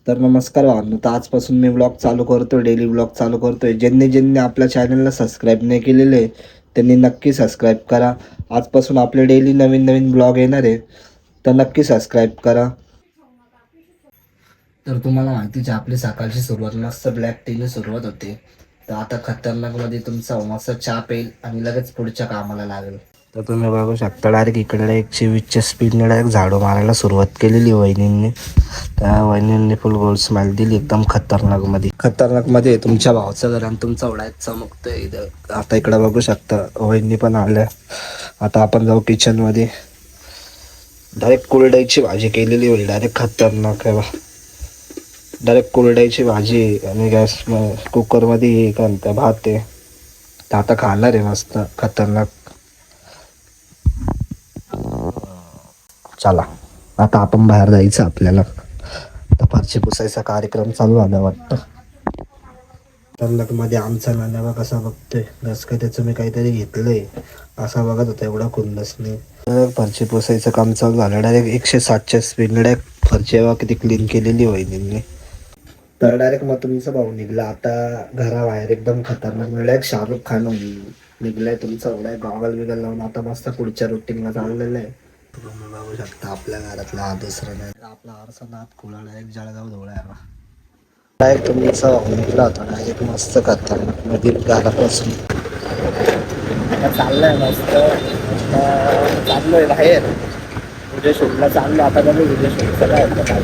तर नमस्कार भावनो, तर आजपासून मी ब्लॉग चालू करतोय, डेली ब्लॉग चालू करतोय. ज्यांनी ज्यांनी आपल्या चॅनलला सबस्क्राईब नाही केलेले त्यांनी नक्की सबस्क्राईब करा. आजपासून आपले डेली नवीन नवीन ब्लॉग येणार आहे, तर नक्की सबस्क्राईब करा. तर तुम्हाला माहितीच आहे, आपली सकाळची सुरुवात मस्त ब्लॅक टीने सुरुवात होते. तर आता खतरनाकमध्ये तुमचा मस्त चहा पेल आणि लगेच पुढच्या कामाला लागेल. तर तुम्ही बघू शकता, डायरेक्ट इकडे 120च्या स्पीडने डायरेक्ट झाडू मारायला सुरुवात केलेली वहिनींनी. त्या वहिनींनी फुल गोल्ड स्माइल दिली, एकदम खतरनाकमध्ये तुमच्या भावाचं घर आणि तुमचा ओढा चमकतोय इथं. आता इकडे बघू शकता, वहिनी पण आल्या. आता आपण जाऊ किचनमध्ये. डायरेक्ट कुरडईची भाजी केलेली होईल, डायरेक्ट खतरनाक आहे. डायरेक्ट कुरडईची भाजी आणि गॅस कुकरमध्ये काय भात आहे. तर आता खाणार आहे मस्त खतरनाक. चला आता आपण बाहेर जायचं आपल्याला. तर फरशी पुसायचा कार्यक्रम चालू झाला वाटतं. तर मध्ये आमचा नाना कसा बघतोय, जस काय त्याचं मी काहीतरी घेतलंय असा बघत होता, एवढा खुन्नस नाही. फरशी पुसायचं काम चालू झालं. डायरेक्ट 160च्या स्पीडने डायरेक्ट फरशी किती क्लीन केलेली वहिनींनी. तर डायरेक्ट मग तुमचा भाऊ निघला आता घराबाहेर, एकदम खतरनाक. डायरेक्ट शाहरुख खान निघलाय तुमचा एवढा गॉगल बिगल लावून. आता मस्त पुढच्या रुटीनला चाललेलं आहे. तुम्ही बघू शकता आपल्या घरातला हा दुसरा नाही, आपला आरसा नाथ खुला डायरेक्ट जळगाव धुळ्याला. डायरेक्ट तुमचा भाऊ निघला होता डायरेक्ट मस्त खतरनाक मध्ये घरापासून. आता चाललंय मस्त, चाललोय बाहेर उद्या शूटला चाललो. आता बघू उद्या शूटचं काय होतं.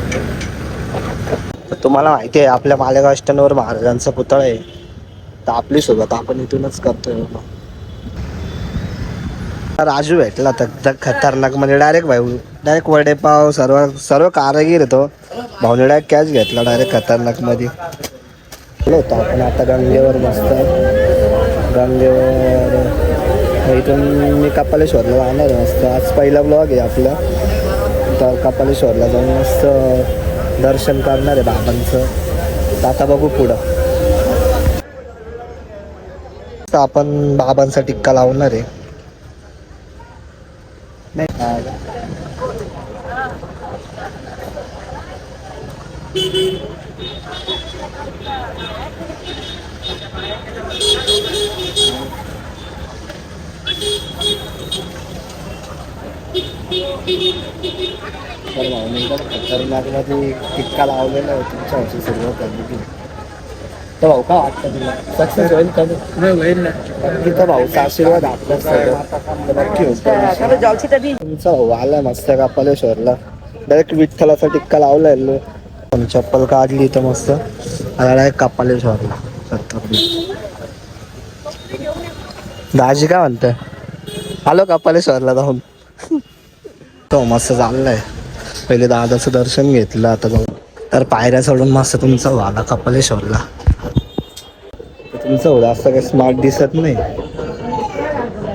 तुम्हाला माहिती आहे आपल्या मालेगाव स्टँडवर महाराजांचा पुतळा आहे. तर आपली सोबत आपण इथूनच करतोय. राजू भेटला तर खतरनाक म्हणजे डायरेक्ट डायरेक्ट वडेपाव सर्व सर्व कारागीर येतो. भाऊने डायरेक्ट कॅच घेतला डायरेक्ट खतरनाक मध्ये होतो. आपण आता गंगेवर मस्त, गंगेवर इथून मी कपालेश्वरला जाणार आहे मस्त. आज पहिला ब्लॉग आहे आपला. तर कपालेश्वरला जाऊन मस्त दर्शन करणार आहे बाबांचं. तर आता बघू पुढं. आपण बाबांचा टिक्का लावणार आहे. नाही खतरनाकमध्ये टिक्का लावलेला आहे तुमच्या वर्षी सुरुवात झाली. तर भाऊ का वाटतं तुला सक्सेस होईल का? होईल ना. तिथं भाऊचा आशीर्वाद आपल्या नक्की होतं. तुमचा भाऊ आला मस्त कपालेश्वरला, डायरेक्ट विठ्ठलाचा टिक्का लावलाय. पण चप्पल काढली तर मस्त डायरेक्ट कपालेश्वरला. दाजी काय म्हणतंय, आलो कपालेश्वरला जाऊन. तो मस्त चाललाय. पहिले दादाचं दर्शन घेतलं, आता जाऊ. तर पायऱ्या चढून मस्त तुमचा वाला कपालेश्वरला. तुमचं होतं असं काही स्मार्ट दिसत नाही,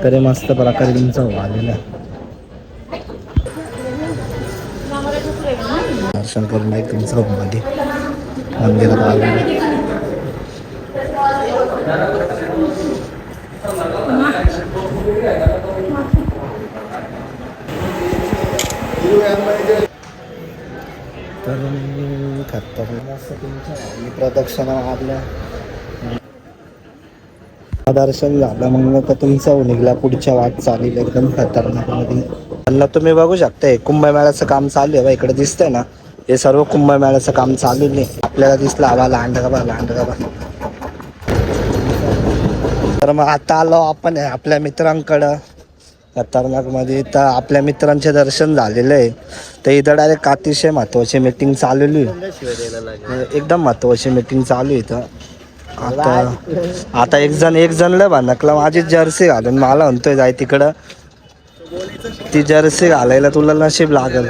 तरी मस्त प्रकारे तुमचा आलेला. दर्शन करून नाही तुमचं मध्ये मंदिरात आलेलं. तर खतरनाक तुमच्या प्रदक्षिणा मारल्या, दर्शन झालं. मग तर तुमचा निघला पुढच्या वाट चालेल एकदम खतरनाक मध्ये. त्यांना तुम्ही बघू शकता कुंभमेळ्याचं काम चालू आहे. इकडे दिसतंय ना, हे सर्व कुंभमेळ्याचं काम चालू नाही. आपल्याला दिसलं हवा लांडगाबा. तर मग आता आलो आपण आपल्या मित्रांकडं खतरनाक मध्ये. तर आपल्या मित्रांचे दर्शन झालेलं आहे. तर इथं डायरेक्ट अतिशय महत्त्वाची मीटिंग चाललेली आहे, एकदम महत्त्वाची मीटिंग चालू आहे इथं. आता एक जण लय भानकला माझी जर्सी घालून मला म्हणतोय जाय तिकडं. ती जर्सी घालायला तुला नशीब लागल.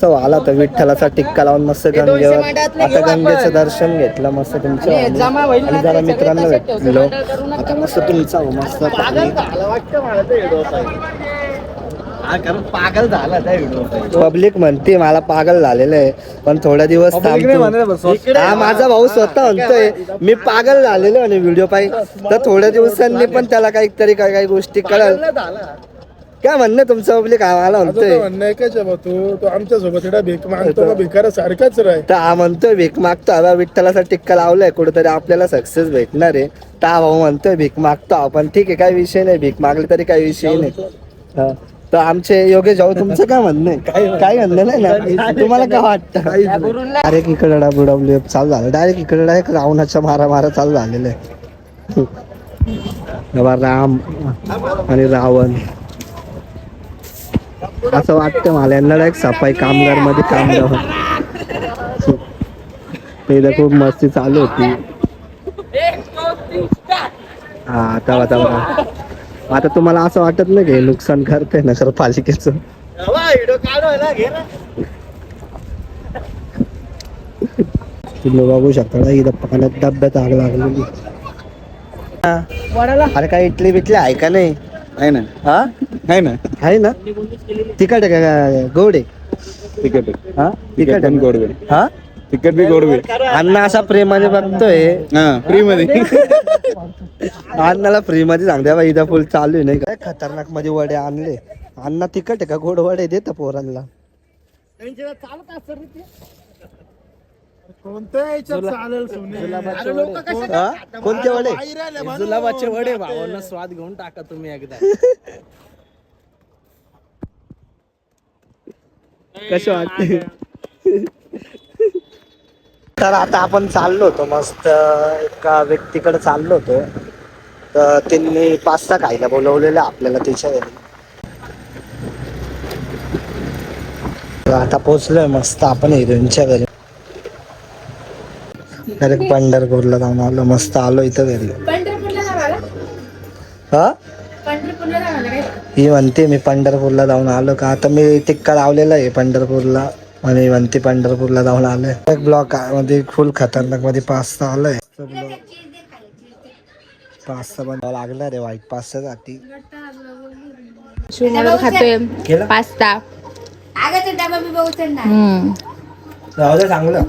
आला तर विठ्ठलाचा टिक्का लावून मस्त गंगेवर. आता गंगेचं दर्शन घेतलं मस्त तुमच्या आणि जरा मित्रांना भेटलो. आता मस्त तुमचा मस्त पागल झाला पब्लिक म्हणते मला पागल झालेलं आहे, पण थोडा दिवस हा माझा भाऊ स्वतः म्हणतोय मी पागल झालेलो आणि व्हिडिओ पाहिजे. तर थोड्या दिवसांनी पण त्याला काही गोष्टी कळल. काय म्हणणं तुमचं पब्लिक आम्हाला माझं म्हणतोय तर म्हणणं एकच आहे बा, तू आमच्या सोबत एवढा भीक मागतो का भिकारा सारखाच राह. तर हा म्हणतोय भीक मागतो आता विठ्ठलाचा टिक्का लावलाय कुठेतरी आपल्याला सक्सेस भेटणार आहे. तर हा भाऊ म्हणतोय भीक मागतो आपण, ठीक आहे काही विषय नाही, भीक मागली तरी काही विषय नाही. हा. तर आमचे योगेश भाऊ तुमचं काय म्हणणं आहे? काय म्हणणं नाही ना तुम्हाला काय वाटतं? डायरेक्ट इकडे WWF चालू झालं, डायरेक्ट इकडे डायरेक्ट रावणाच्या मारा चालू झालेलं आहे. तेव्हा राम आणि रावण असं वाटतं मला, यांना डायरेक्ट सफाई कामगार मध्ये काम द्यावं. पहिलं खूप मस्ती चालू होती. हा तेव्हा आता तुम्हाला असं वाटत नाही की नुकसान करते नगरपालिकेचं? तुम्ही बघू शकता ना इथं पाण्यात डब्यात आग लागलेली. अरे काय इटली बिटली आहे का नाही? आहे ना, हा आहे ना, आहे ना. तिखट आहे का गोड आहे? तिकट हा तिखट आहे गोडवे, हा तिकट बी गोडवे. अण्णा असा प्रेमाने बघतोय. हा फ्री मध्ये. अण्णाला फ्री मध्ये सांगते बा इथं फुल चालू आहे नाही काय खतरनाक मध्ये वडे आणले. अण्णा तिखट आहे का गोड वडे देत पोरांना? कोणत्या याच्यात चालेल सोने? हा? कोणते वडे? जुलाबाचे वडे भावांना स्वाद घेऊन टाका तुम्ही एकदा. कसे वाटते? तर आता आपण चाललो होतो मस्त एका व्यक्तीकडे चाललो होतो. तर त्यांनी पास्ता खायला बोलवलेला आपल्याला त्याच्या घरी. तर आता पोहोचलोय मस्त आपण हिरोईनच्या घरी. डायरेक्ट पंढरपूरला जाऊन आलो, मस्त आलो इथं घरी. हा ही म्हणते मी पंढरपूरला जाऊन आलो का, आता मी टिक्का लावलेला आहे पंढरपूरला आणि म्हणते पंढरपूरला जाऊन आलोय. एक ब्लॉक मध्ये फुल खतरनाक मध्ये पास्ता आलोय. पास्ता बनवायला लागला रे, व्हाईट पास्ता साठी खातोय पास्ता. राहू दे चांगलं.